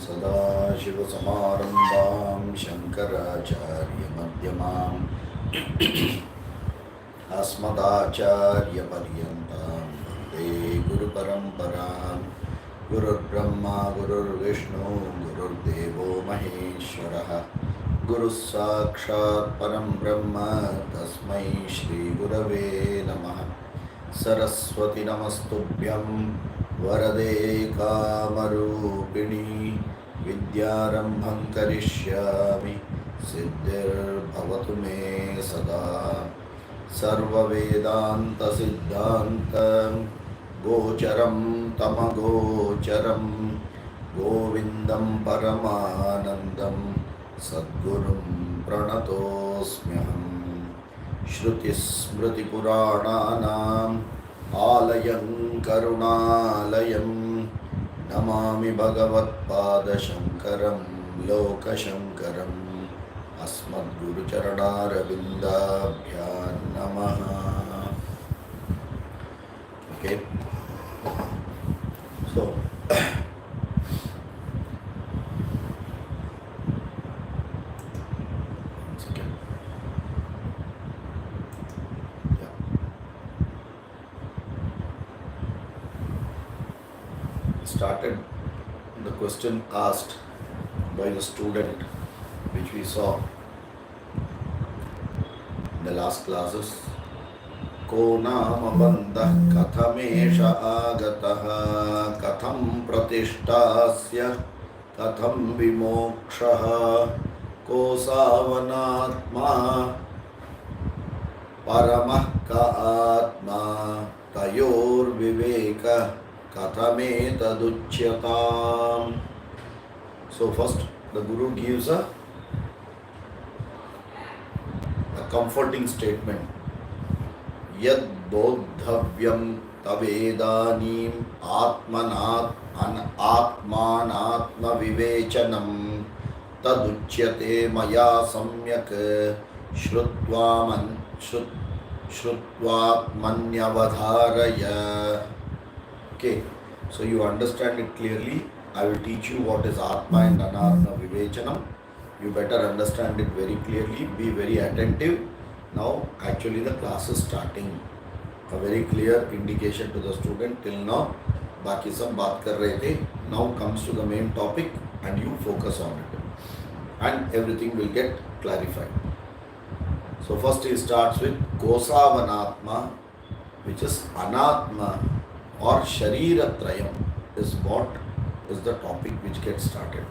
सदाशिवसमारम्भां शङ्कराचार्यमध्यमाम् अस्मदाचार्यपर्यन्तां वन्दे गुरुपरम्परां गुरुर्ब्रह्मा गुरुर्विष्णु गुरुर्देवो महेश्वरः गुरुः साक्षात् परं ब्रह्म तस्मै श्रीगुरवे नमः। सरस्वती नमस्तुभ्यं वरदे कामरूपिणी विद्यारम्भं करिष्यामि सिद्धिर्भवतु मे सदा। सर्ववेदान्तसिद्धान्तं गोचरं तमगोचरं गोविन्दं परमानन्दं सद्गुरुं प्रणतोऽस्म्यहम्। श्रुतिस्मृतिपुराणानाम् आलयं करुणालयं नमामि भगवत्पादशङ्करं लोकशङ्करम्। अस्मद्गुरुचरणारविन्दाभ्यां नमः। Okay. So started the question asked by the student which we saw in the last classes. को नाम बन्धः कथमेष आगतः कथं प्रतिष्ठास्य कथं विमोक्षः को सावनात्मा परमः क आत्मा तयोर्विवेकः कथमेतदुच्यताम्. So first the Guru gives a comforting statement. Yad bodhavyam tavedanim atmanatma vivechanam taduchyate maya samyak shrutvatmanyavadharaya. Okay, so you understand it clearly. I will teach you what is Atma and Anatma Vivechanam. You better understand it very clearly. Be very attentive. Now, actually the class is starting. A very clear indication to the student. Till now, बाकी सब बात कर रहे थे. Now comes to the main topic and you focus on it. And everything will get clarified. So first he starts with Kosavanatma, which is Anatma or Shariratrayam is what is the topic which gets started.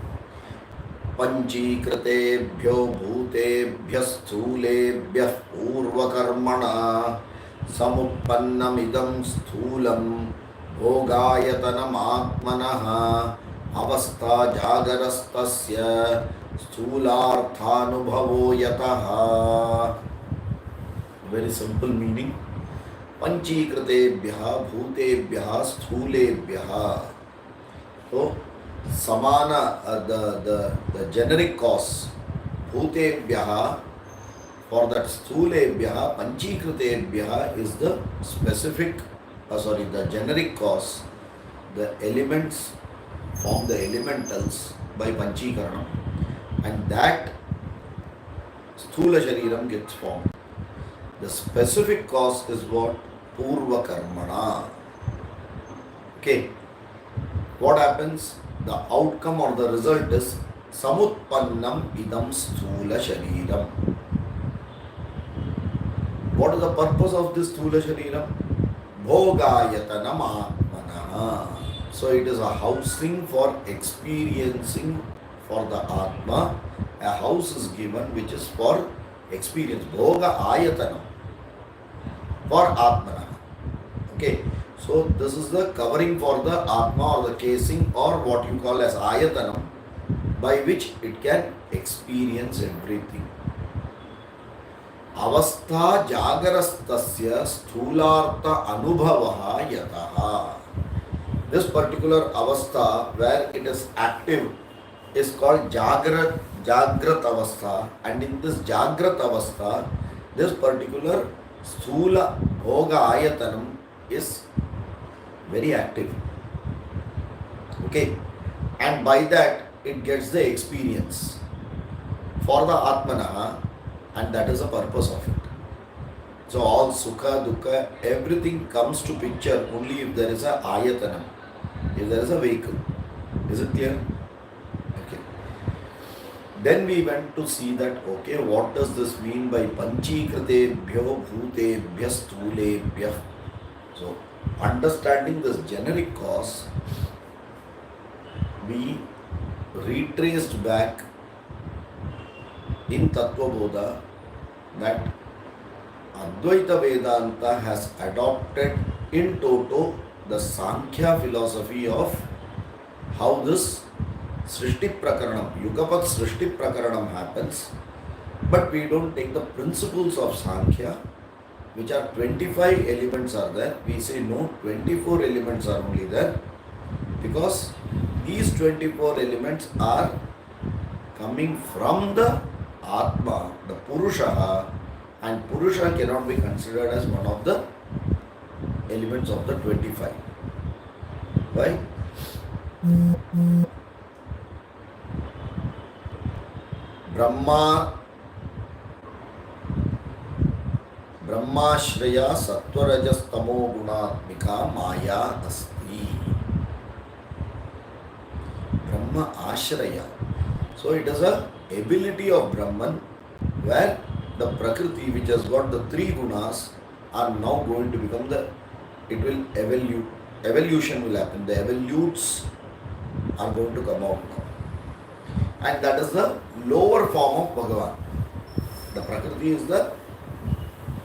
Panchikratebhyo bhutebhya sthulebhya purvakarmana samuppannamidam sthulam bhogayatanam atmanaha avastha jagarastasya sthularthanubhavo yataha. Very simple meaning. पंचीकृतेभ्यः भूतेभ्यः स्थूलेभ्यः. So samana the generic cause bhutebhyah, for that स्थूलेभ्यः panchikritebhyah is the specific the generic cause. The elements form the elementals by panchikaranam and that sthula shariram gets formed. The specific cause is what? Purva karmana. Okay. What happens? The outcome or the result is samutpannam idam sthula shariram. What is the purpose of this sthula shariram? Bhogayatanam atmanaha. So it is a housing for experiencing for the atma. A house is given which is for experience. Bhoga ayatanam for atmana. Okay. So this is the covering for the atma or the casing or what you call as ayatanam by which it can experience everything. Avastha jagarastasya sthulartha anubhavaha yataha. This particular avastha where it is active is called Jagrat Avastha, and in this Jagrat Avastha, this particular Sthula Bhoga Ayatanam is very active. Okay, and by that it gets the experience for the Atmana, and that is the purpose of it. So all Sukha, Dukkha, everything comes to picture only if there is a Ayatana, if there is a vehicle. Is it clear? Okay. Then we went to see that, okay, what does this mean by Panchikritebhyo Bhutebhya Stulebhya? So, understanding this generic cause, we retraced back in Tattva Bodha that Advaita Vedanta has adopted in toto the Sankhya philosophy of how this Srishti Prakaranam, Yugapat Srishti Prakaranam happens, but we don't take the principles of Sankhya, which are 25 elements are there. We say no, 24 elements are only there, because these 24 elements are coming from the Atma, the Purusha, and Purusha cannot be considered as one of the elements of the 25. Why? Brahmashraya Sattvarajas-tamo Gunatmika Maya Asti. Brahma Ashraya. So it is a ability of Brahman where the Prakriti, which has got the three gunas, are now going to become it will evolute. Evolution will happen. The evolutes are going to come out now. And that is the lower form of Bhagavan. The Prakriti is the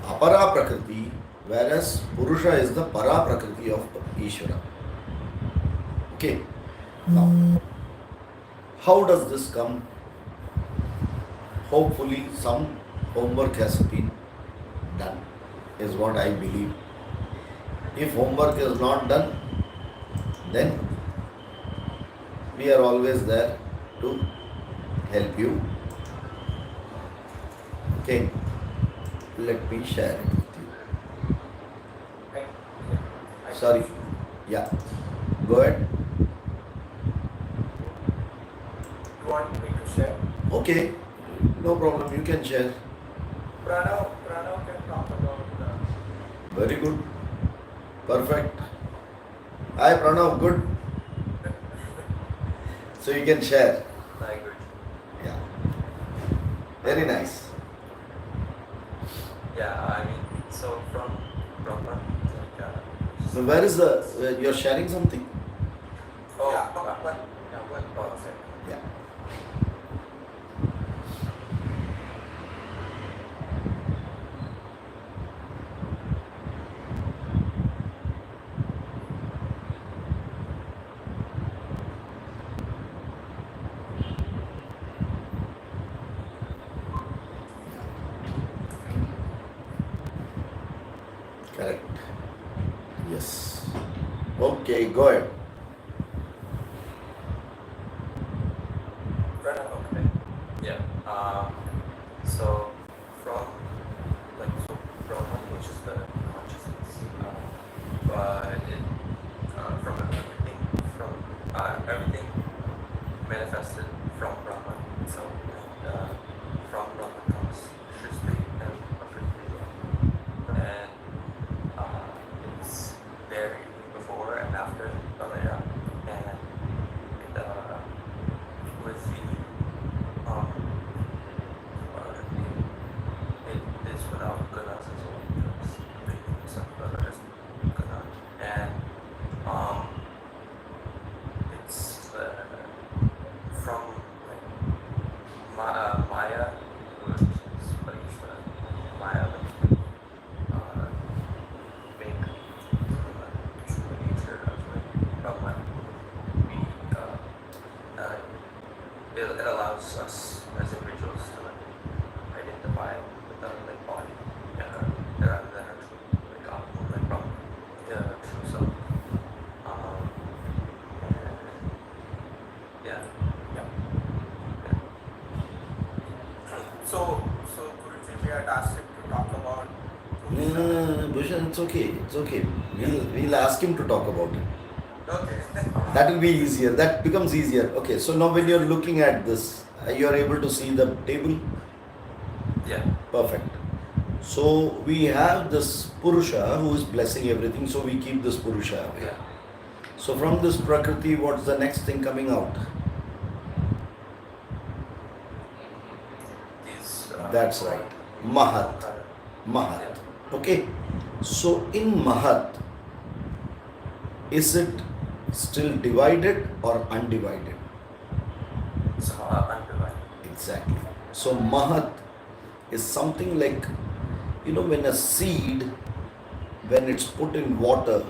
Apara Prakriti, whereas Purusha is the Para Prakriti of Ishvara. Okay. Now, how does this come? Hopefully some homework has been done, is what I believe. If homework is not done, then we are always there to help you. Okay, let me share it with you. Sorry, yeah, go ahead. You want me to share? Okay, no problem, you can share. Pranav can talk about Very good, perfect. Hi Pranav, good. So you can share. language. Yeah, very nice. Yeah, I mean, so from Brahman, So where is you're sharing something? oh, yeah, one concept. Yeah. Correct. Yes. Okay, go ahead. Pranav, okay. Yeah. So from so Brahman, which is the consciousness, from everything manifested from Brahman. So from Brahman comes Srishti and Prakriti, and it's there before and after Balaya, and with the it is without gunas as well, because everything except Balaya is guna, and it's from Maya, which is Parishvara, Maya, make the true nature of Brahman. It allows us as individuals to identify with the body rather than our true Atma, Brahman, true self. Yeah. So Guruji, we had asked him to talk about. No, Bhushan, it's okay. It's okay. We'll ask him to talk about it. Okay. That will be easier. That becomes easier. Okay, so now when you're looking at this, you are able to see the table. Yeah. Perfect. So we have this Purusha who is blessing everything, so we keep this Purusha away. Yeah. So from this Prakriti, what's the next thing coming out? These. That's right. Mahat. Mahat. Okay. So in Mahat, is it still divided or undivided? Somehow undivided. Exactly. So Mahat is something like, when a seed, when it's put in water,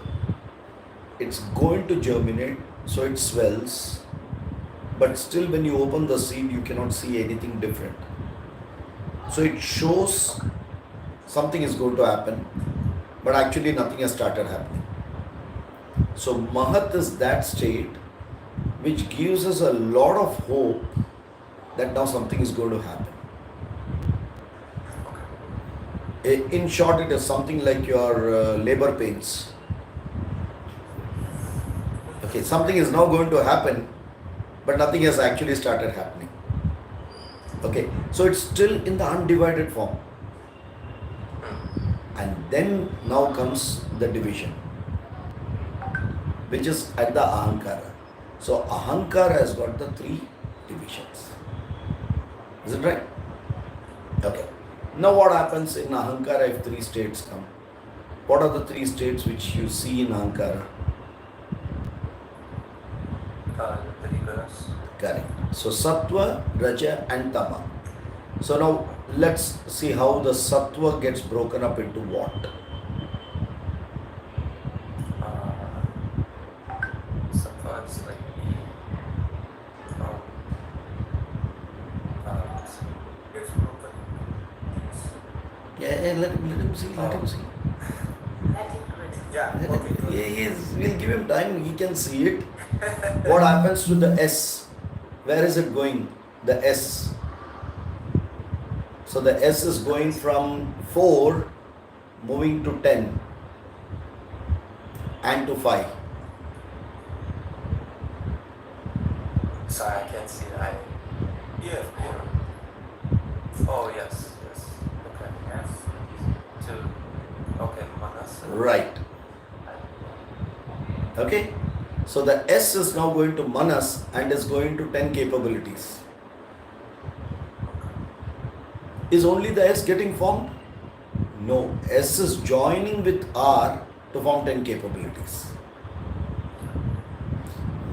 it's going to germinate, so it swells. But still, when you open the seed, you cannot see anything different. So it shows something is going to happen, but actually nothing has started happening. So Mahat is that state which gives us a lot of hope that now something is going to happen. In short, it is something like your labor pains. Okay, something is now going to happen, but nothing has actually started happening. Okay, so it's still in the undivided form. And then now comes the division, which is at the Ahankara. So Ahankara has got the 3 divisions. Is it right? Okay. Now what happens in Ahankara if 3 states come? What are the 3 states which you see in Ahankara? The 3 gunas. Correct. So Sattva, Raja and Tama. So now let's see how the Sattva gets broken up into what? Sattva is like it's broken. Yeah, let him see, let him see. Yeah. Okay. Yes, we'll give him time, he can see it. What happens to the S? Where is it going? The S. So the S is going from 4 moving to 10 and to 5. Sorry, I can't see that. Yeah. Oh yes. Okay. Yes. 2. Okay. Manas. Right. Okay. So the S is now going to Manas and is going to 10 capabilities. Is only the S getting formed? No. S is joining with R to form 10 capabilities.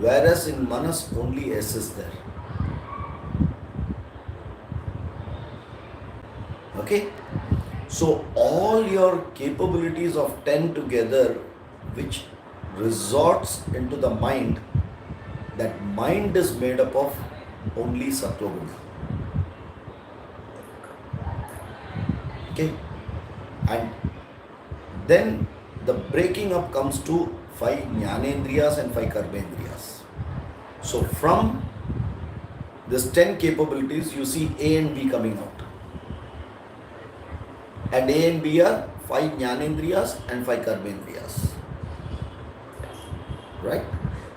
Whereas in Manas only S is there. Okay? So all your capabilities of 10 together, which resorts into the mind, that mind is made up of only Sattva Guna. Okay? And then the breaking up comes to 5 Jnanendriyas and 5 Karmendriyas. So from this 10 capabilities, you see A and B coming out. And A and B are 5 Jnanendriyas and 5 Karmendriyas. Right?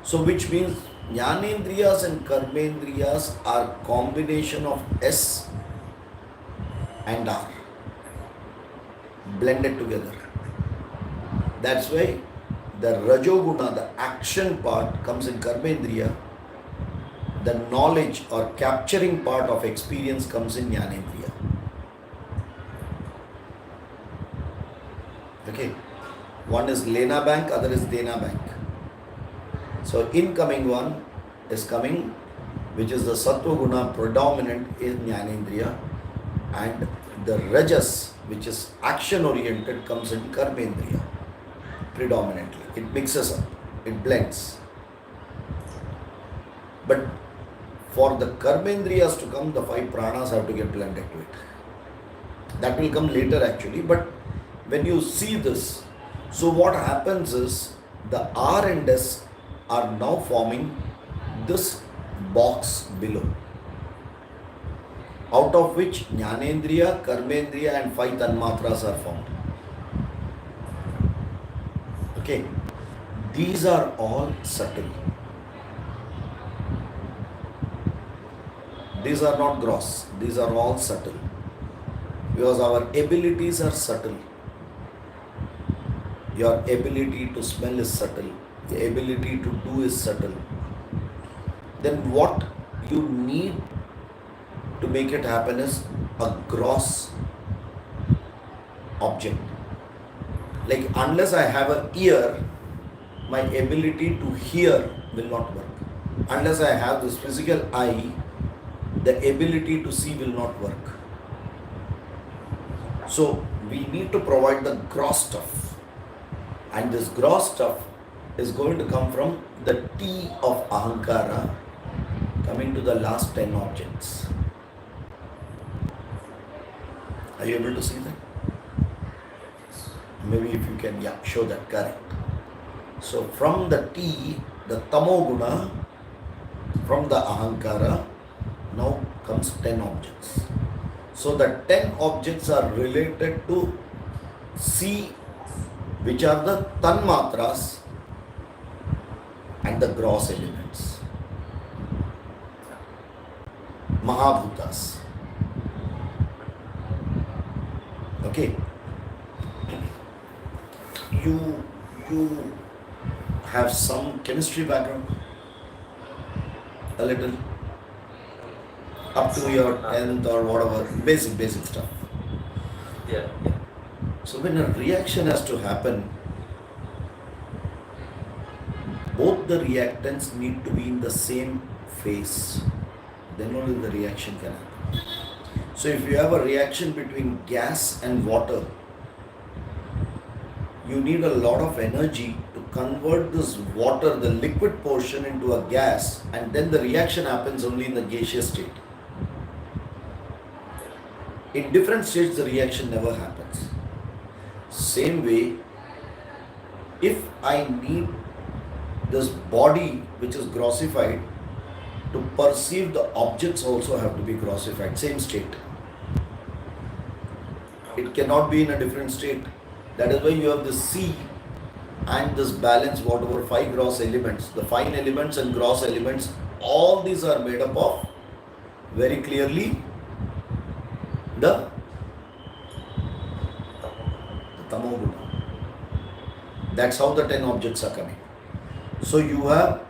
So which means Jnanendriyas and Karmendriyas are combination of S and R blended together. That's why the Rajoguna, the action part, comes in Karmendriya. The knowledge or capturing part of experience comes in Jnanendriya. Okay. One is Lena Bank, other is Dena Bank. So incoming one is coming, which is the Sattva Guna predominant in Jnanendriya, and the Rajas, which is action oriented, comes in Karmendriya predominantly. It mixes up, it blends. But for the Karmendriyas to come, the 5 pranas have to get blended to it. That will come later actually, but when you see this, so what happens is the R and S are now forming this box below, out of which Jnanendriya, Karmendriya and 5 Tanmatras are formed. Okay. These are all subtle. These are not gross. These are all subtle. Because our abilities are subtle. Your ability to smell is subtle. The ability to do is subtle. Then what you need to make it happen is a gross object. Like unless I have an ear, my ability to hear will not work. Unless I have this physical eye, the ability to see will not work. So we need to provide the gross stuff. And this gross stuff is going to come from the T of Ahankara, coming to the last 10 objects. Are you able to see that? Maybe if you can, show that, correct. So from the T, the Tamoguna, from the Ahankara, now comes 10 objects. So the 10 objects are related to C, which are the Tanmatras and the gross elements. Mahabhutas. Okay. You have some chemistry background? A little? Up to your 10th or whatever, basic stuff. Yeah. So when a reaction has to happen, both the reactants need to be in the same phase. Then only the reaction can happen. So if you have a reaction between gas and water, you need a lot of energy to convert this water, the liquid portion, into a gas, and then the reaction happens only in the gaseous state. In different states, the reaction never happens. Same way, if I need this body which is grossified, to perceive the objects also have to be grossified, same state. It cannot be in a different state. That is why you have this C and this balance, whatever 5 gross elements, the fine elements and gross elements, all these are made up of very clearly the Tamoguna. That's how the 10 objects are coming. So you have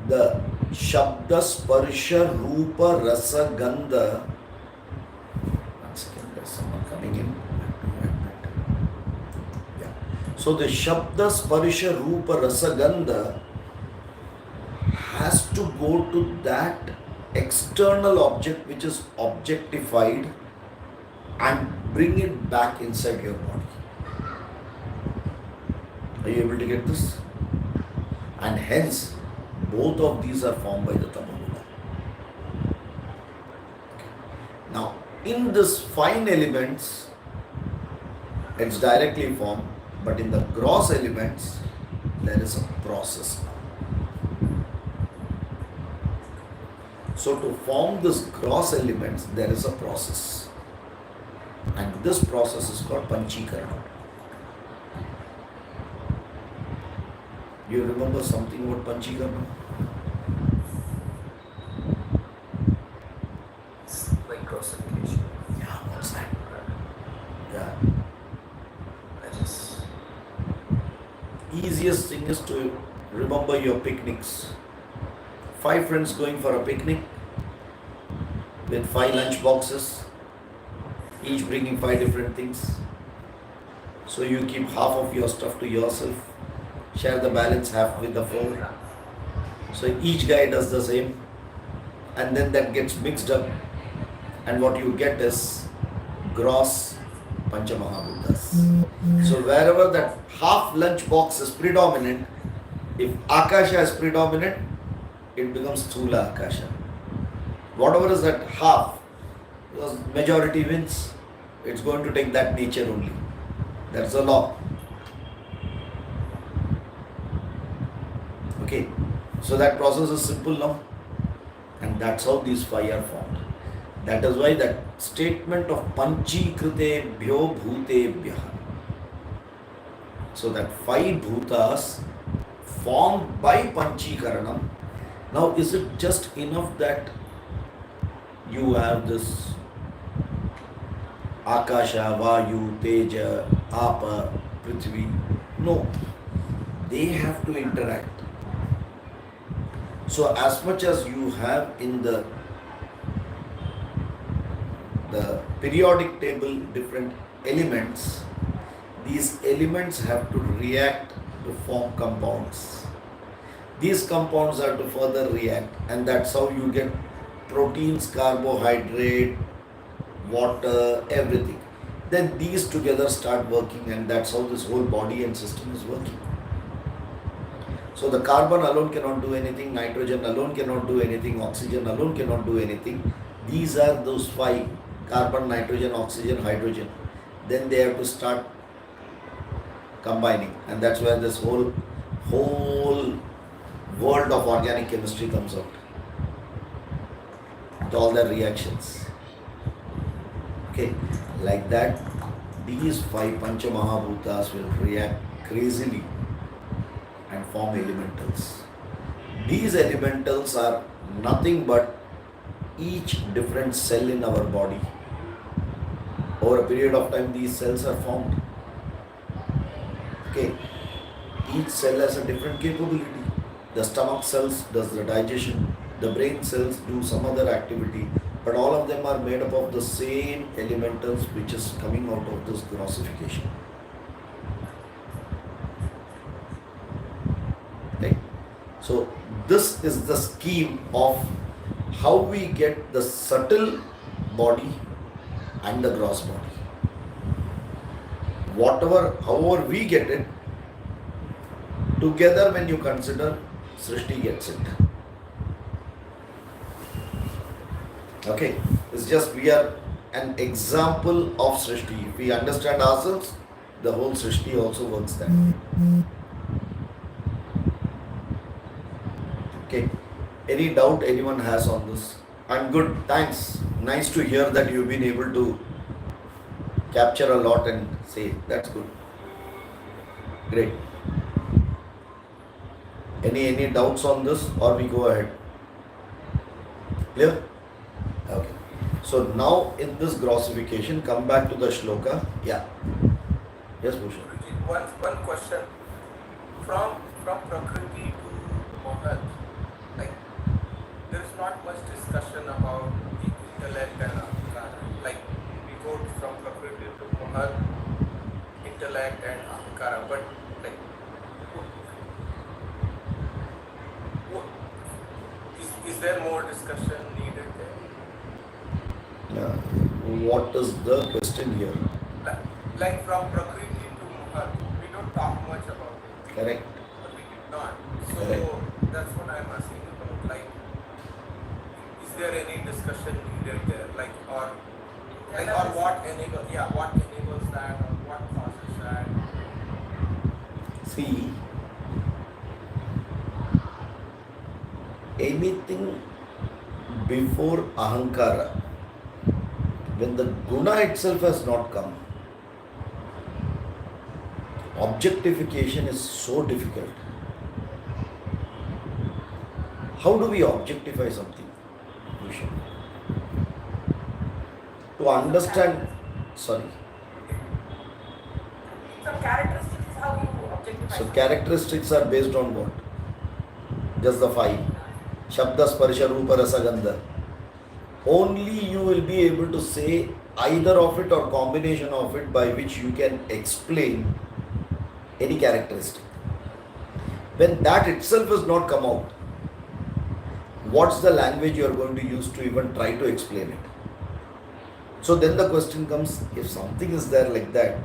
the Shabda, Sparsha, Rupa, Rasa, Gandha. One second, there's someone coming in. Yeah. So the Shabda, Sparsha, Rupa, Rasa, Gandha has to go to that external object which is objectified and bring it back inside your body. Are you able to get this? And hence, both of these are formed by the Tamoguna. Now, in this fine elements, it's directly formed, but in the gross elements, there is a process now. So, to form this gross elements, there is a process. And this process is called Panchikarana. You remember something about Panchikarana? It's like grossification. Yeah, what's that? Yeah. Easiest thing is to remember your picnics. 5 friends going for a picnic with 5 lunch boxes, each bringing 5 different things. So you keep half of your stuff to yourself, share the balance half with the 4. So each guy does the same, and then that gets mixed up, and what you get is gross Panchamahabhutas. So wherever that half lunch box is predominant, if Akasha is predominant, it becomes Sthula Akasha. Whatever is that half, because majority wins, it's going to take that nature only. That's the law. Okay, so that process is simple now, and that's how these 5 are formed. That is why that statement of Panchikritebhyo Bhutebhyah. So that 5 bhutas formed by Panchikaranam. Now, is it just enough that you have this Akasha, Vayu, Teja, Apa, Prithvi? No, they have to interact. So, as much as you have in the periodic table different elements, these elements have to react to form compounds. These compounds have to further react, and that's how you get proteins, carbohydrate, water, everything. Then these together start working, and that's how this whole body and system is working. So the carbon alone cannot do anything, nitrogen alone cannot do anything, oxygen alone cannot do anything. These are those five: carbon, nitrogen, oxygen, hydrogen. Then they have to start combining, and that's where this whole world of organic chemistry comes out with all their reactions. Okay, like that, these five Pancha Mahabhutas will react crazily and form elementals. These elementals are nothing but each different cell in our body. Over a period of time, these cells are formed. Okay, each cell has a different capability. The stomach cells does the digestion, the brain cells do some other activity, but all of them are made up of the same elementals which is coming out of this grossification. Right? So this is the scheme of how we get the subtle body and the gross body. However we get it, together when you consider, Srishti gets it. Okay, it's just we are an example of Srishti. If we understand ourselves, the whole Srishti also works that way. Okay, any doubt anyone has on this? I'm good, thanks. Nice to hear that you've been able to capture a lot and say, that's good. Great. Any doubts on this, or we go ahead? Clear? Okay. So now in this grossification, come back to the shloka. Yeah. Yes, Bhushan. One question. From Prakriti to Mohat, like there is not much discussion about the intellect and Ahankara. Like we go from Prakriti to Mohat, intellect and Ahankara, but like is there more discussion needed there? What is the question here? Like from Prakriti to Mohat, we don't talk much about it. Correct. But we did not. So Correct. that's what I'm asking about. Like, is there any discussion needed there? Like or what enables that, or what causes that? See, anything before Ahankara, when the guna itself has not come, objectification is so difficult. How do we objectify something? To understand, sorry. Some characteristics is how you objectify. So characteristics are based on what? Just the five. Shabda, Sparsha, Rupa, Rasa, Gandha. Only you will be able to say either of it or combination of it by which you can explain any characteristic. When that itself has not come out, what's the language you are going to use to even try to explain it? So then the question comes, if something is there like that,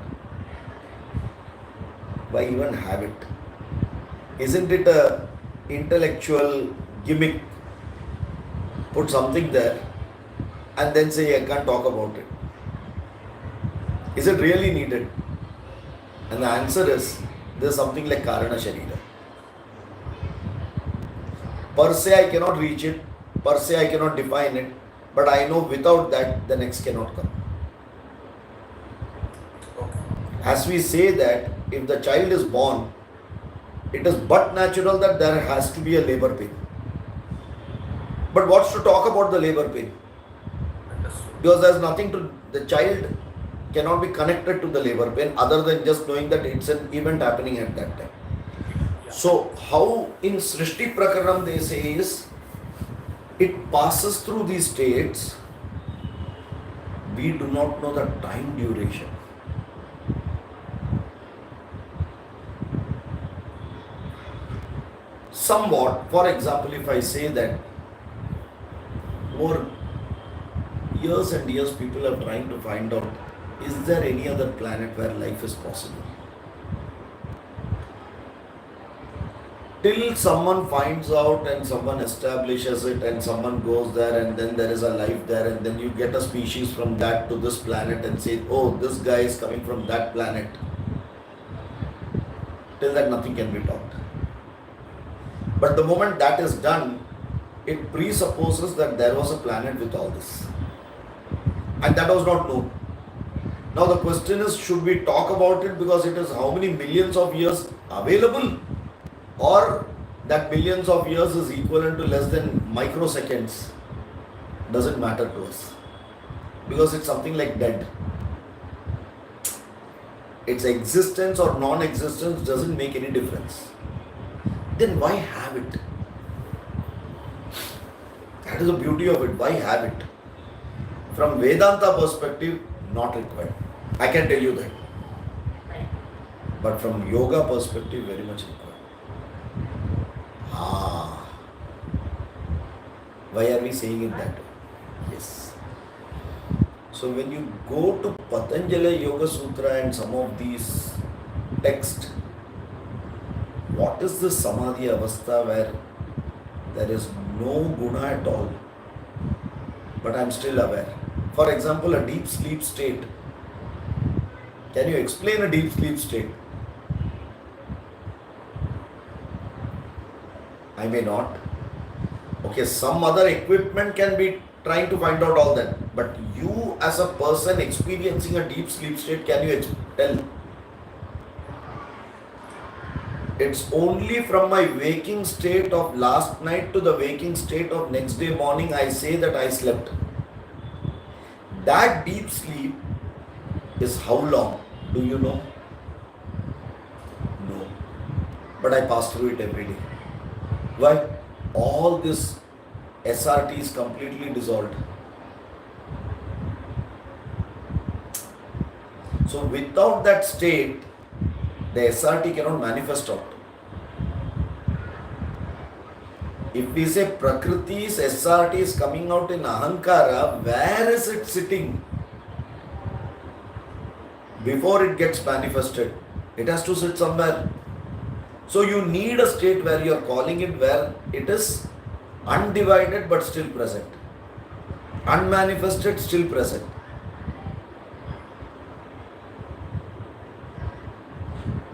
why even have it? Isn't it a intellectual gimmick? Put something there and then say, I can't talk about it. Is it really needed? And the answer is, there's something like Karana Sharira. Per se I cannot reach it, per se I cannot define it, but I know without that the next cannot come. Okay. As we say that if the child is born, It is but natural that there has to be a labor pain. But what's to talk about the labor pain? Understood. Because there's nothing to, the child cannot be connected to the labor pain other than just knowing that it's an event happening at that time. Yeah. So how in Srishti Prakaranam they say is, it passes through these states, we do not know the time duration. Somewhat, for example, if I say that over years and years people are trying to find out, is there any other planet where life is possible? Till someone finds out and someone establishes it and someone goes there and then there is a life there and then you get a species from that to this planet and say, oh, this guy is coming from that planet. Till that nothing can be taught. But the moment that is done, it presupposes that there was a planet with all this. And that was not known. Now the question is, should we talk about it because it is how many millions of years available? Or that millions of years is equivalent to less than microseconds? Doesn't matter to us. Because it's something like dead. Its existence or non-existence doesn't make any difference. Then why have it? That is the beauty of it. Why have it? From Vedanta perspective, not required. I can tell you that. Right. But from yoga perspective, very much required. Why are we saying it that way? Yes. So when you go to Patanjali Yoga Sutra and some of these texts, what is the Samadhi Avastha where there is no guna at all, but I am still aware? For example, a deep sleep state. Can you explain a deep sleep state? I may not. Okay, some other equipment can be trying to find out all that. But you as a person experiencing a deep sleep state, can you tell? It's only from my waking state of last night to the waking state of next day morning I say that I slept. That deep sleep is how long? Do you know? No. But I pass through it every day. Why? All this SRT is completely dissolved. So without that state, the SRT cannot manifest out. If we say Prakriti's SRT is coming out in Ahankara, where is it sitting? Before it gets manifested, it has to sit somewhere. So you need a state where you are calling it, where it is undivided but still present. Unmanifested, still present.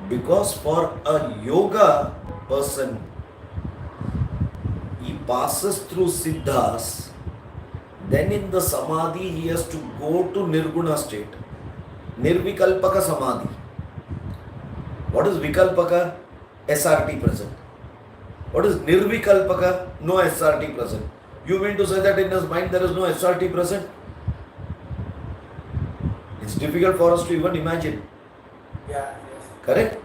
Because for a yoga person, he passes through siddhas, then in the samadhi he has to go to nirguna state. Nirvikalpaka samadhi. What is vikalpaka? SRT present. What is nirvikalpaka? No SRT present. You mean to say that in his mind there is no SRT present? It's difficult for us to even imagine. Yeah, yes. Correct?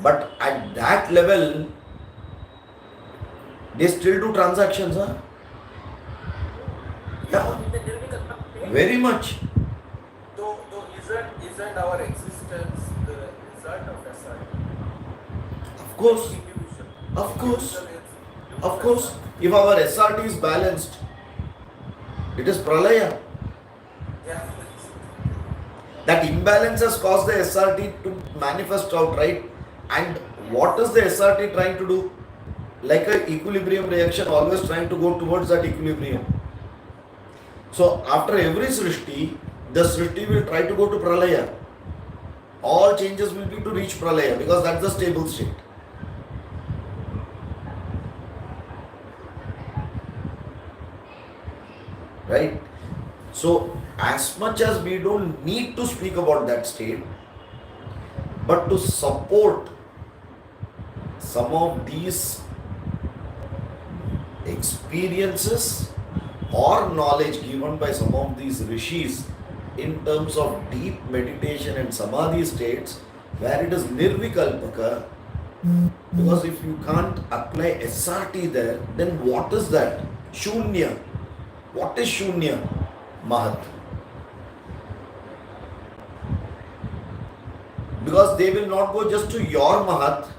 But at that level, they still do transactions, huh? Yeah, In the Nirvikalpa state, very much. Though isn't our existence the result of SRT? Of course, Individual. of course, Individual is of course. If our SRT is balanced, it is pralaya. Yeah. That imbalance has caused the SRT to manifest out, right? And what is the SRT trying to do? Like an equilibrium reaction, always trying to go towards that equilibrium. So after every Srishti, the Srishti will try to go to Pralaya. All changes will be to reach Pralaya because that's the stable state. Right? So as much as we don't need to speak about that state, but to support some of these experiences or knowledge given by some of these rishis in terms of deep meditation and samadhi states where it is nirvikalpaka, because if you can't apply SRT there, then what is that? Shunya. What is Shunya? Mahat. Because they will not go just to your Mahat,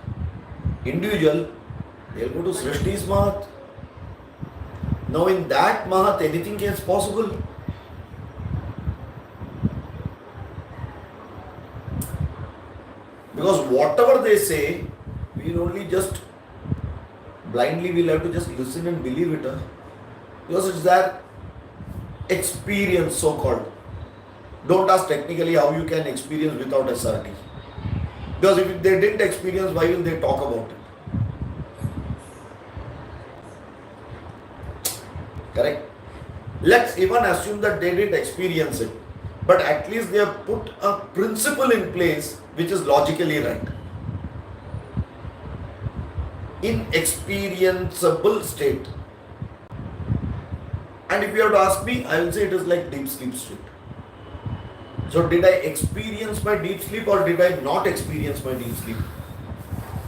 individual, they will go to Srishti's Mahat. Now in that Mahat, anything is possible. Because whatever they say, we will only just blindly we'll have to just listen and believe it. Because it's their experience, so called. Don't ask technically how you can experience without SRT. Because if they didn't experience, why will they talk about it? Correct? Let's even assume that they didn't experience it. But at least they have put a principle in place which is logically right. In experienceable state. And if you have to ask me, I will say it is like deep sleep state. So did I experience my deep sleep or did I not experience my deep sleep?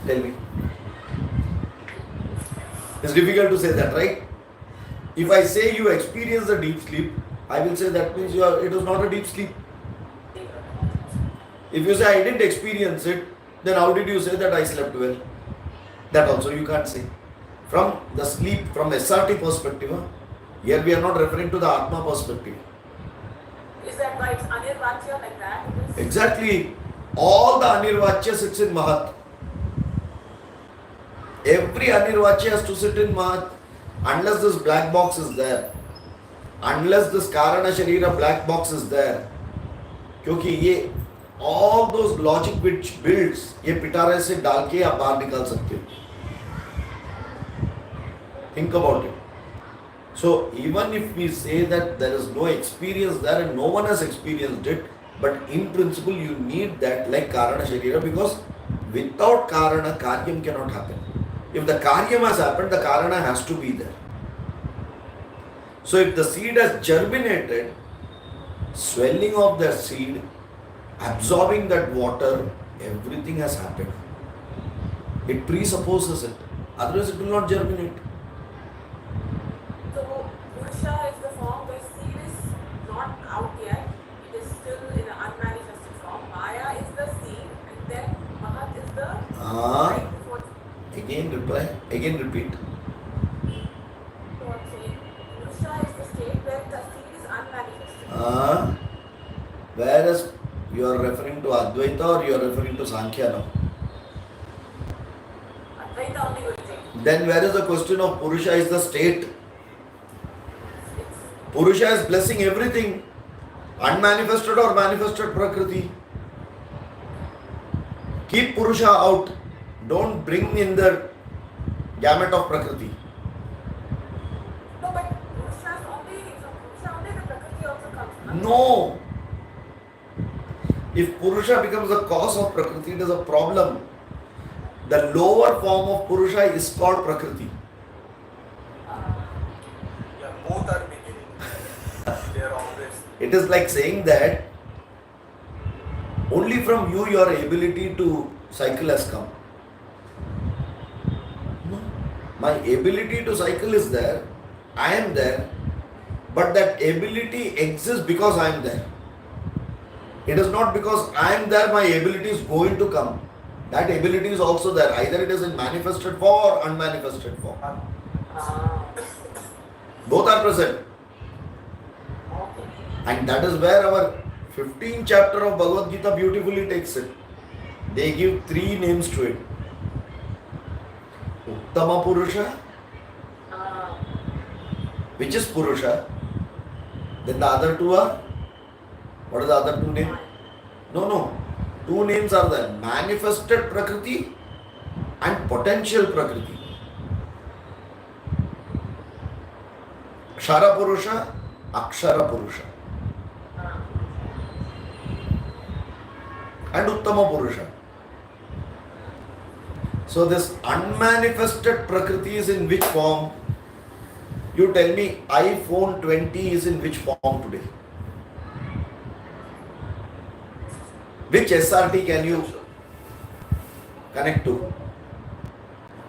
Tell me. It's difficult to say that, right? If I say you experience the deep sleep, I will say that means it was not a deep sleep. If you say I didn't experience it, then how did you say that I slept well? That also you can't say. From the sleep, from SRT perspective, here we are not referring to the Atma perspective. Is that why it's Anirvachya like that? Exactly. All the Anirvachya sits in Mahat. Every Anirvachya has to sit in Mahat unless this black box is there. Unless this Karana Sharira black box is there. क्योंकि ये all those logic which builds ये पिटारे से डाल के आप बाहर निकाल सकते हो. Think about it. So even if we say that there is no experience there and no one has experienced it, but in principle you need that like Karana Sharira, because without Karana, Karyam cannot happen. If the Karyam has happened, the Karana has to be there. So if the seed has germinated, swelling of the seed, absorbing that water, everything has happened. It presupposes it. Otherwise it will not germinate. So Purusha is the form where seed is not out yet. It is still in an unmanifested form. Maya is the seed and then Mahat is the light before. Again repeat. So I'm saying Purusha is the state where the seed is unmanifested. Whereas you are referring to Advaita or you are referring to Sankhya now? Advaita only will take. Then where is the question of Purusha is the state? Purusha is blessing everything. Unmanifested or manifested Prakriti. Keep Purusha out. Don't bring in the gamut of Prakriti. No, but Purusha only the Prakriti also comes. No. If Purusha becomes the cause of Prakriti, it is a problem. The lower form of Purusha is called Prakriti. Yeah, both are beginning. They are always. It is like saying that only from you your ability to cycle has come. No. My ability to cycle is there. I am there. But that ability exists because I am there. It is not because I am there, my ability is going to come. That ability is also there. Either it is in manifested form or unmanifested form. Both are present. And that is where our 15th chapter of Bhagavad Gita beautifully takes it. They give 3 names to it. Uttama Purusha, which is Purusha. Then the other 2 are, what are the other 2 names? No. 2 names are there. Manifested Prakriti and potential Prakriti. Kshara Purusha, Akshara Purusha. And Uttama Purusha. So this unmanifested Prakriti is in which form? You tell me, iPhone 20 is in which form today? Which SRT can you connect to?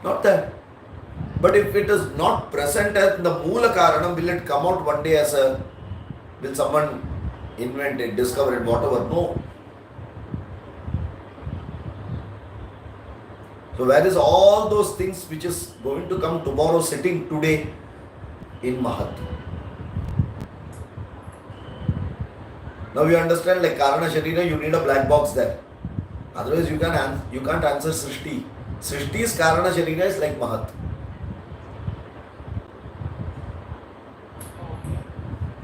Not that. But if it is not present as the Moola Karanam, will it come out one day as a, will someone invent it, discover it, whatever? No. So where is all those things which is going to come tomorrow sitting today in Mahat? Now you understand, like Karana Sharira, you need a black box there. Otherwise you can't answer Srishti. Srishti's Karana Sharira is like Mahat.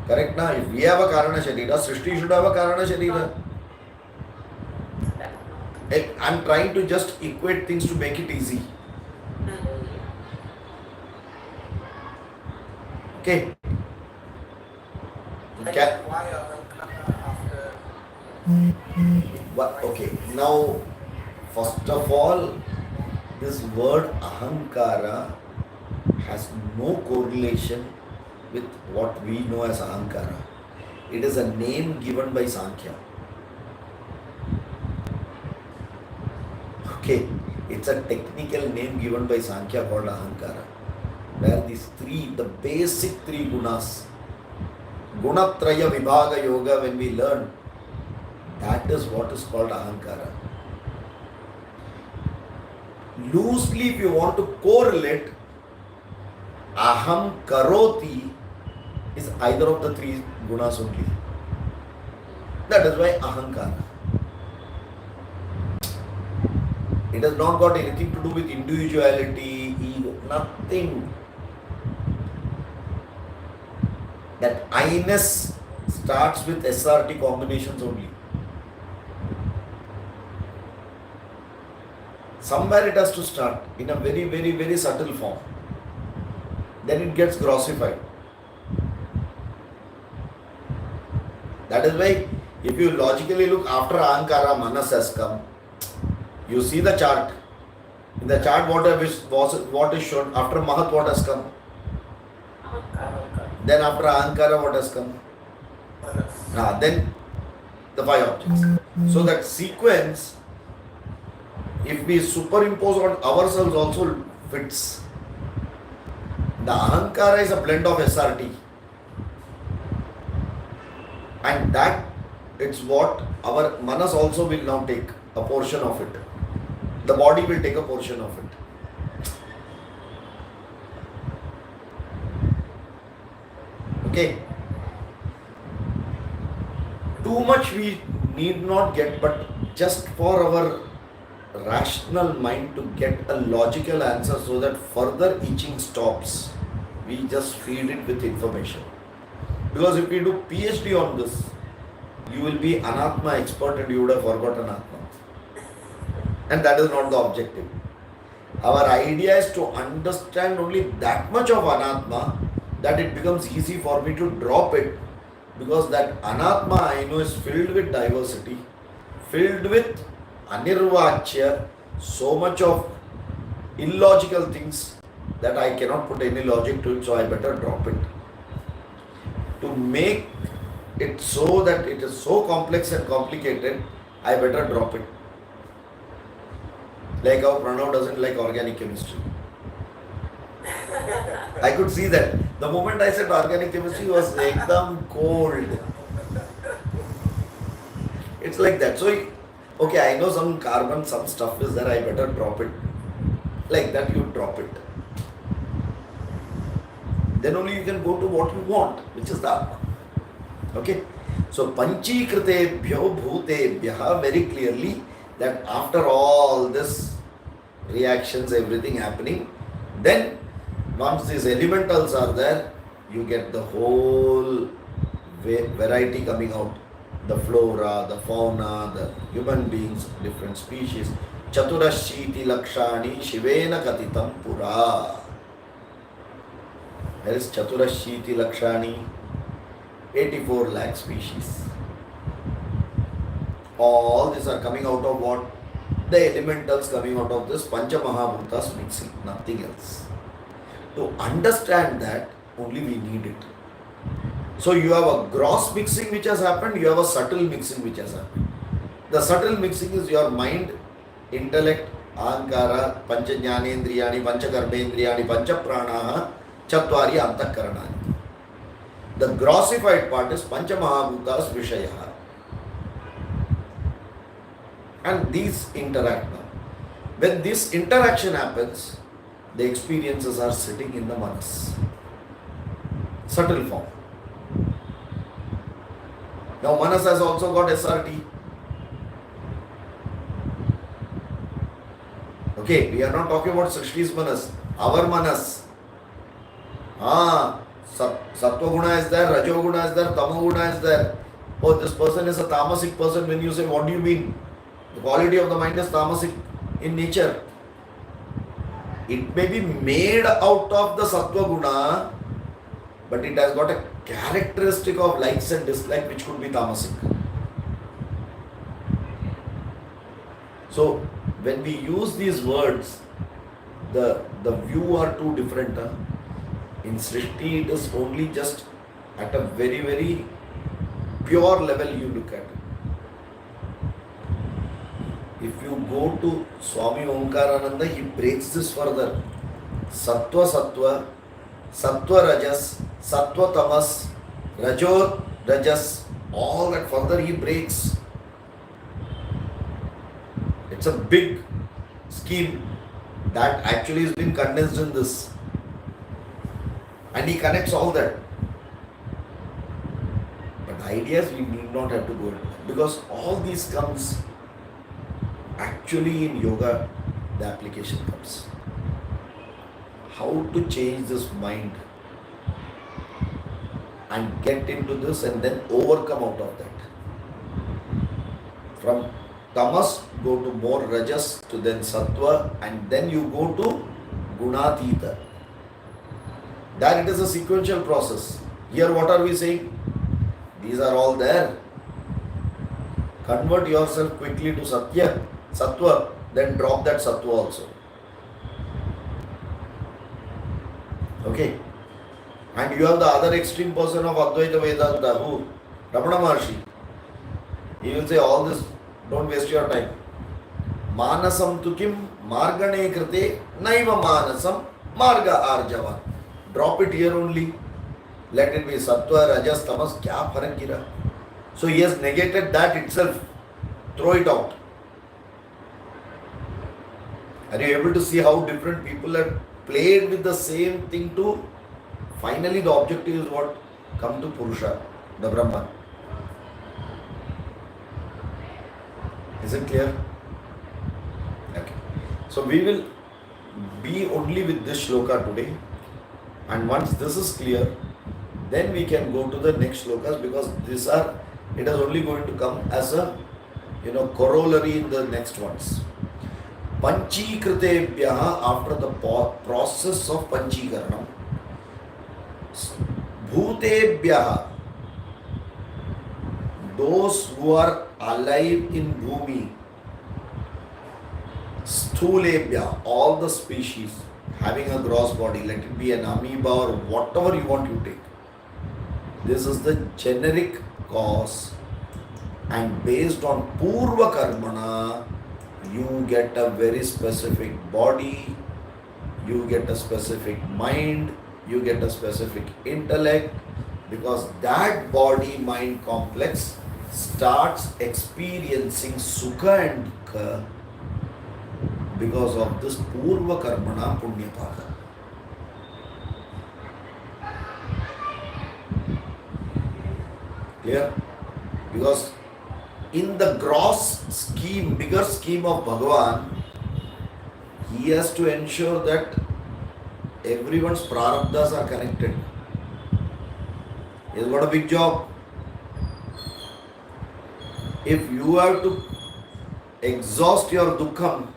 Correct na? If we have a Karana Sharira, Srishti should have a Karana Sharira. I'm trying to just equate things to make it easy. Okay. Why after? Okay. Now, first of all, this word Ahankara has no correlation with what we know as Ahankara. It is a name given by Sankhya. Okay, it's a technical name given by Sankhya called Ahankara. Where these three, the basic three gunas, Gunatraya Vibhaga Yoga, when we learn, that is what is called Ahankara. Loosely, if you want to correlate, Aham Karoti is either of the three gunas only. That is why Ahankara. It has not got anything to do with individuality, ego, nothing. That I-ness starts with SRT combinations only. Somewhere it has to start in a very, very, very subtle form. Then it gets grossified. That is why if you logically look after Ahankara, Manas has come. You see the chart. In the chart, what is shown? After Mahat, what has come? Then after Ahankara, what has come? Then the five objects. So that sequence, if we superimpose on ourselves, also fits. The Ahankara is a blend of SRT. And that, it's what our Manas also will now take a portion of it. The body will take a portion of it. Okay. Too much we need not get, but just for our rational mind to get a logical answer so that further itching stops, we just feed it with information. Because if we do PhD on this, you will be Anatma expert and you would have forgotten Atma. And that is not the objective. Our idea is to understand only that much of Anatma that it becomes easy for me to drop it, because that Anatma I know is filled with diversity, filled with Anirvachya, so much of illogical things that I cannot put any logic to it, so I better drop it. To make it so that it is so complex and complicated, I better drop it. Like how Pranav doesn't like organic chemistry. I could see that. The moment I said organic chemistry, was ekdam cold. It's like that. So, okay, I know some carbon, some stuff is there, I better drop it. Like that, you drop it. Then only you can go to what you want, which is the Atma. Okay? So, Panchikritebhyo Bhutebhyaha, very clearly, that after all this reactions, everything happening, then once these elementals are there, you get the whole variety coming out. The flora, the fauna, the human beings, different species. Chaturashiti Lakshani Shivena Katitam Pura. There is Chaturashiti Lakshani, 84 lakh species. All these are coming out of what? the elementals coming out of this Pancha Mahabhutas mixing, nothing else. To understand that, only we need it. So you have a gross mixing which has happened, you have a subtle mixing which has happened. The subtle mixing is your mind, intellect, ahankara, pancha jnanendriyani, pancha karmendriyani, pancha pranaha, chatvari antakarana. The grossified part is pancha mahabhutas vishaya. And these interact now. When this interaction happens, the experiences are sitting in the manas. Subtle form. Now manas has also got SRT. Okay, we are not talking about Srishti's manas, our manas. Sattva guna is there, Rajo guna is there, Tamo guna is there. Oh, this person is a tamasic person. When you say, what do you mean? The quality of the mind is tamasic in nature. It may be made out of the Sattva guna, but it has got a characteristic of likes and dislikes which could be tamasic. So, when we use these words, the view are too different. In Srishti, it is only just at a very, very pure level you look at it. If you go to Swami Omkarananda, he breaks this further. Sattva Sattva, Sattva Rajas, Sattva Tamas, Rajo Rajas, all that further he breaks. It's a big scheme that actually has been condensed in this. And he connects all that. But the idea is we need not have to go into that. Because all these comes actually in yoga, the application comes. How to change this mind and get into this and then overcome out of that. From tamas, go to more rajas, to then sattva, and then you go to gunatita. There it is a sequential process. Here what are we saying? These are all there. Convert yourself quickly to satya, sattva, then drop that sattva also. Okay. And you have the other extreme person of Advaita Vedanta, who? Ramana Maharshi. He will say all this, don't waste your time. Manasam tukim margane krite naiva manasam marga arjava. Drop it here only. Let it be sattva, rajas, tamas, kya farak gira. So he has negated that itself. Throw it out. Are you able to see how different people have played with the same thing to finally the objective is what? Come to Purusha, the Brahman. Is it clear? Okay. So we will be only with this shloka today. And once this is clear, then we can go to the next shlokas, because these are, it is only going to come as a corollary in the next ones. Panchikritebhyaha, after the process of Panchikaranam. Bhutebhyaha, those who are alive in Bhumi. Sthulebhya, all the species having a gross body, let it be an amoeba or whatever you want to take. This is the generic cause, and based on Purva Karmana, you get a very specific body, you get a specific mind, you get a specific intellect, because that body-mind complex starts experiencing Sukha and Dukkha because of this Purva Karmana Punyapada. Clear? Because in the gross scheme, bigger scheme of Bhagavan, he has to ensure that everyone's prarabdhas are connected. He's got a big job. If you have to exhaust your dukkham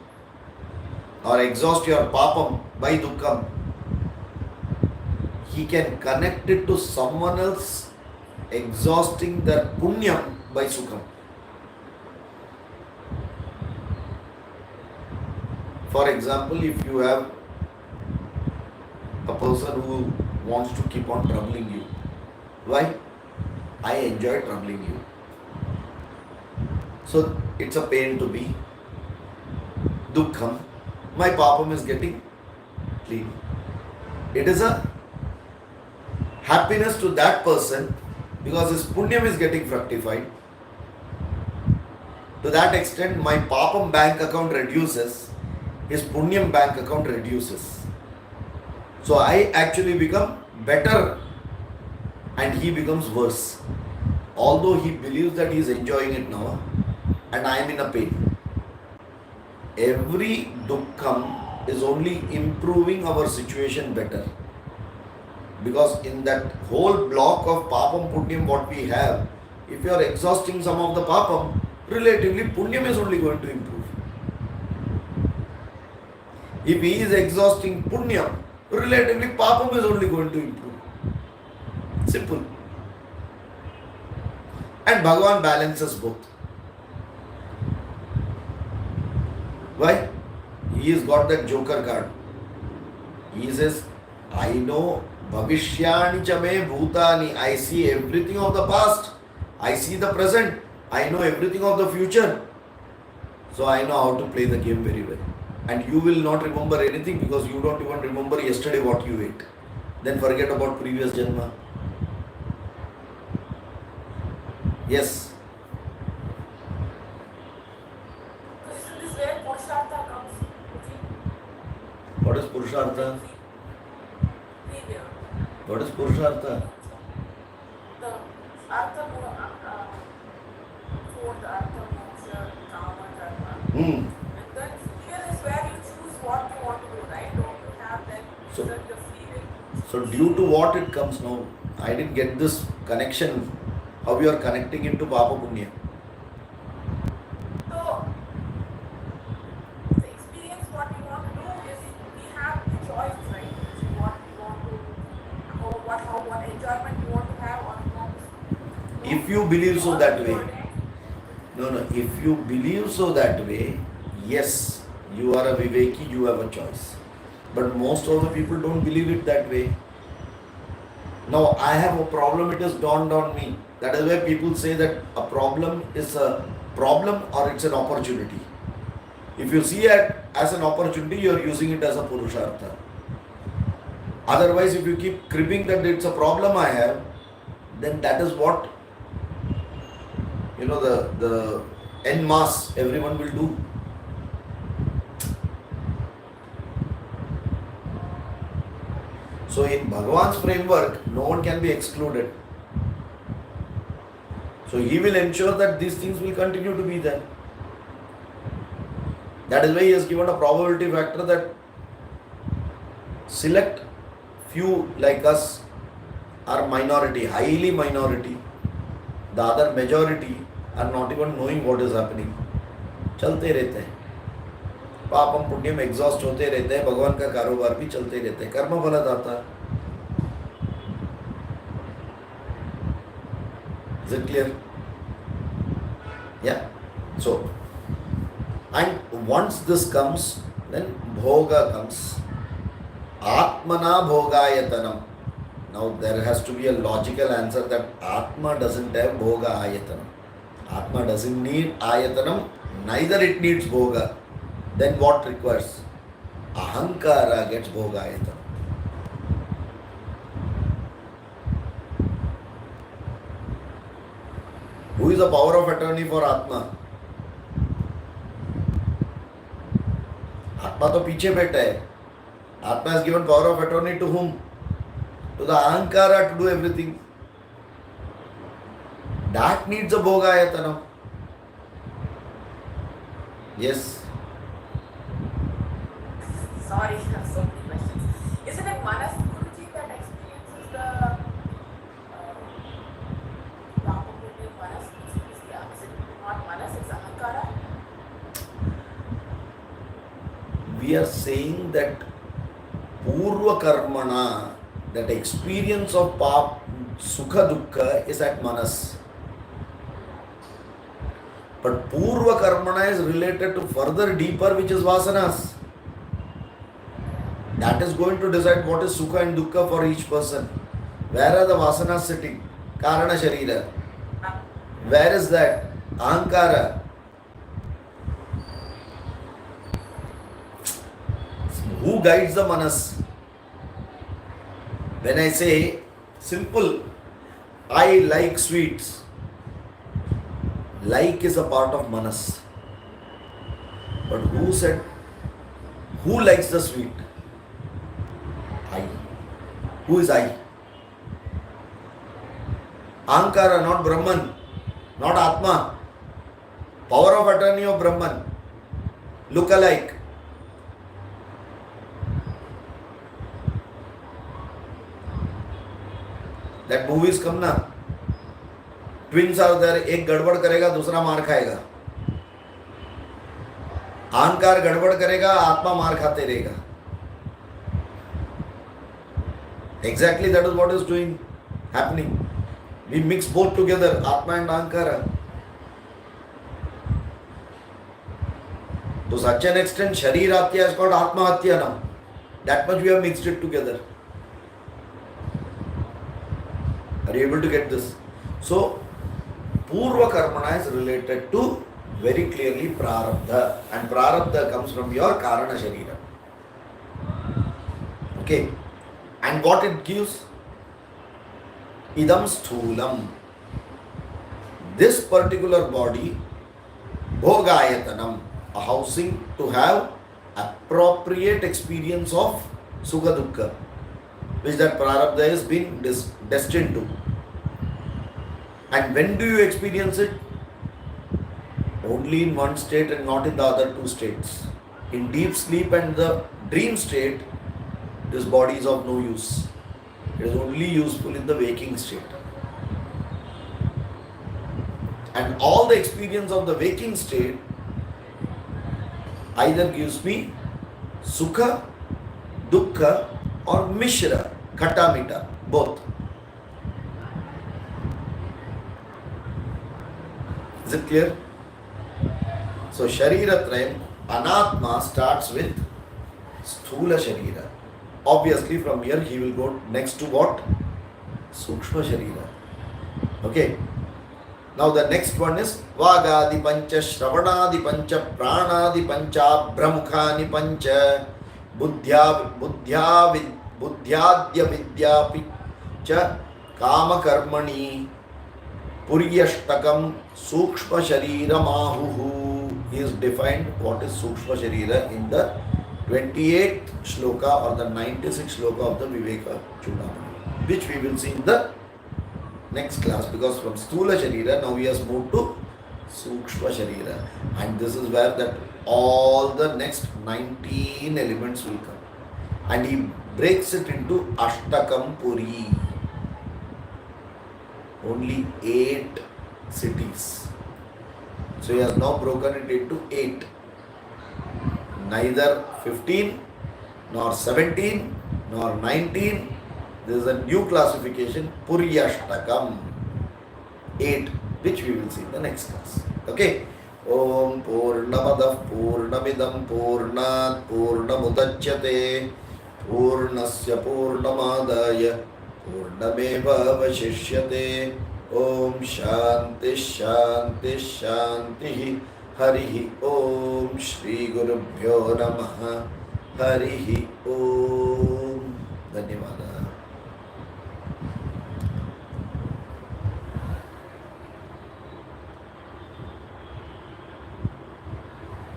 or exhaust your papam by dukkham, he can connect it to someone else exhausting their punyam by sukham. For example, if you have a person who wants to keep on troubling you, why? I enjoy troubling you. So it's a pain to be dukkham. My papam is getting clean. It is a happiness to that person because his punyam is getting fructified. To that extent, my papam bank account reduces, his punyam bank account reduces. So I actually become better and he becomes worse. Although he believes that he is enjoying it now and I am in a pain. Every dukkham is only improving our situation better. Because in that whole block of papam punyam what we have, if you are exhausting some of the papam, relatively punyam is only going to improve. If he is exhausting punyam, relatively papam is only going to improve. Simple. And Bhagavan balances both. Why? He has got that joker card. He says, I know Bhavishyani chame bhutani. I see everything of the past. I see the present. I know everything of the future. So I know how to play the game very well. And you will not remember anything because you don't even remember yesterday what you ate. Then forget about previous janma. Yes. This is where Purushartha comes. What is Purushartha? Premier. What is Purushartha? The Artha, fourth Artha, Moksha, Kama, Dharma. And then here is where you choose what you want to do, right? Don't you have that So- the free will? So due to what it comes now? I didn't get this connection. How you are connecting into Papa Punya? So, the experience what we want to do is we have the choice, right? What we want to, what enjoyment we want to have or we want to. If you believe so that way. No. If you believe so that way, yes, you are a Viveki, you have a choice. But most of the people don't believe it that way. Now I have a problem, it has dawned on me. That is why people say that a problem is a problem or it's an opportunity. If you see it as an opportunity, you are using it as a Purushartha. Otherwise, if you keep cribbing that it's a problem I have, then that is what, the en masse everyone will do. So in Bhagavan's framework, no one can be excluded. So he will ensure that these things will continue to be there. That is why he has given a probability factor that select few like us are minority, highly minority. The other majority are not even knowing what is happening. चलते रहते हैं, पापम Punyam exhaust होते रहते हैं, भगवान का कारोबार भी चलते रहते हैं, कर्म फलदाता. Is it clear? Yeah. So, and once this comes, then bhoga comes. Atmana bhogayatanam. Now there has to be a logical answer that Atma doesn't have bhoga ayatanam. Atma doesn't need ayatanam, neither it needs bhoga. Then what requires? Ahankara gets bhoga ayatanam. Who is the power of attorney for Atma? Atma तो पीछे बैठा है. Atma has given power of attorney to whom? To the Ahankara to do everything. That needs a bhogayatanam. Yes. Sorry, I have so many questions. Isn't it Manas Guruji that experiences the Papa Punya Manas? Is it not Manas, it's Ahankara? We are saying that Purva Karmana, that experience of Sukha Dukkha is at Manas. But Purva Karmana is related to further deeper, which is Vasanas. That is going to decide what is Sukha and Dukkha for each person. Where are the vasanas sitting? Karana Sharira. Where is that? Ahankara. Who guides the manas? When I say simple, I like sweets. Like is a part of manas. But who said, who likes the sweet? I. Who is I? Ahankara, not Brahman, not Atma. Power of attorney of Brahman. Look alike. That movie is come na. Twins are there. एक गड़बड़ करेगा दूसरा मार खाएगा. अहंकार गड़बड़ करेगा आत्मा मार खाते रहेगा. Exactly that is what is doing happening. We mix both together, Atma and Ahankara. To such an extent, Sharir Hatya is called Atma Hatya now. That much we have mixed it together. Are you able to get this? So, Purva Karmana is related to very clearly Prarabdha. And Prarabdha comes from your Karana Sharira. Okay. And what it gives? Idam sthulam. This particular body, bhogayatanam, a housing to have appropriate experience of sukha dukkha, which that prarabdha is being destined to. And when do you experience it? Only in one state and not in the other two states. In deep sleep and the dream state, this body is of no use. It is only useful in the waking state. And all the experience of the waking state either gives me sukha, dukkha or mishra, khatta mita, both. Is it clear? So Shariratrayam, Anatma starts with Sthula Sharira. Obviously from here he will go next to what? Sukshma Sharira. Okay. Now the next one is Vagadi Pancha, Shravanadi Pancha, Pranadi Pancha, Brahmukhani Pancha, Buddhyadya Vidyapi Cha, Kama Karmani, Puryashtakam, Sukshma Sharira Mahuhu. He is defined what is Sukshma Sharira in the 28th shloka or the 96th shloka of the Viveka Chudamani, which we will see in the next class, because from Sthula Sharira now we have moved to Sukshma Sharira, and this is where that all the next 19 elements will come, and he breaks it into Ashtakam Puri, only 8 cities. So he has now broken it into 8. Neither 15 nor 17 nor 19. This is a new classification, Puryashtakam, 8, which we will see in the next class. Okay. Om Purnamadav Purnamidam Purnat Purnamudachyate Purnasya Purnamadaya Purnameva Vashishyate. Om Shanti Shanti Shanti. Harihi Om Shri Gurubhyo Namaha. Harihi Om.